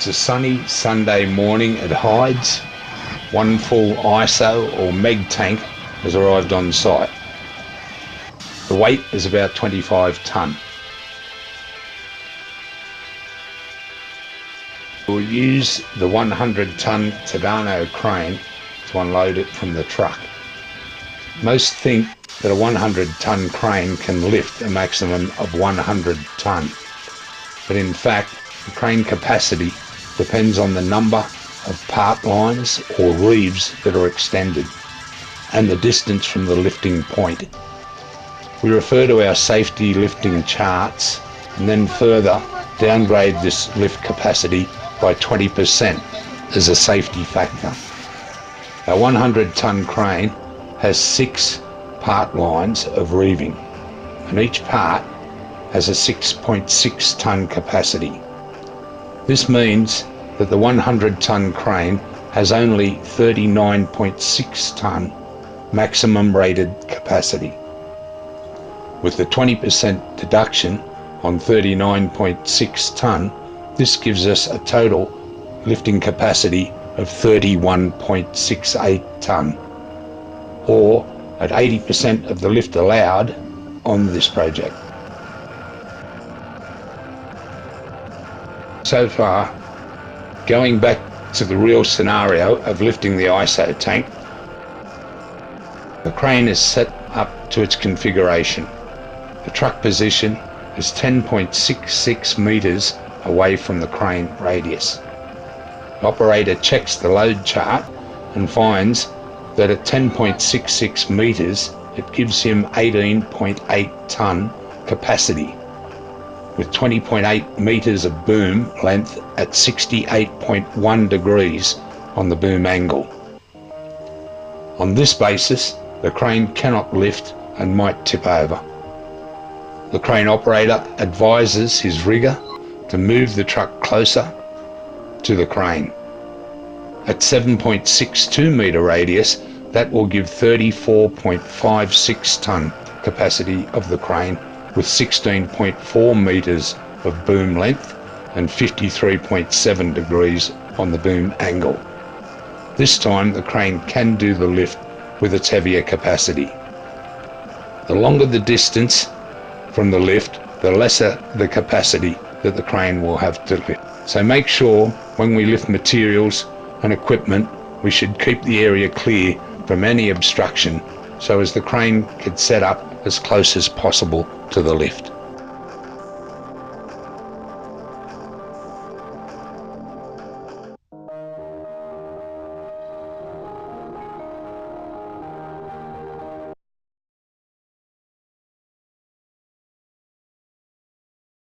It's a sunny Sunday morning at Hyde's. One full ISO or MEG tank has arrived on site. The weight is about 25 tonne. We'll use the 100 tonne Tadano crane to unload it from the truck. Most think that a 100 tonne crane can lift a maximum of 100 tonne, but in fact the crane capacity depends on the number of part lines or reeves that are extended and the distance from the lifting point. We refer to our safety lifting charts and then further downgrade this lift capacity by 20% as a safety factor. Our 100 tonne crane has 6 part lines of reeving, and each part has a 6.6 tonne capacity. This means that the 100 tonne crane has only 39.6 tonne maximum rated capacity. With the 20% deduction on 39.6 tonne, this gives us a total lifting capacity of 31.68 tonne, or at 80% of the lift allowed on this project. So far, going back to the real scenario of lifting the ISO tank, the crane is set up to its configuration. The truck position is 10.66 metres away from the crane radius. The operator checks the load chart and finds that at 10.66 metres it gives him 18.8 tonne capacity, with 20.8 metres of boom length at 68.1 degrees on the boom angle. On this basis, the crane cannot lift and might tip over. The crane operator advises his rigger to move the truck closer to the crane. At 7.62 metre radius, that will give 34.56 tonne capacity of the crane, with 16.4 metres of boom length and 53.7 degrees on the boom angle. This time the crane can do the lift with its heavier capacity. The longer the distance from the lift, the lesser the capacity that the crane will have to lift. So make sure when we lift materials and equipment, we should keep the area clear from any obstruction so as the crane can set up as close as possible to the lift.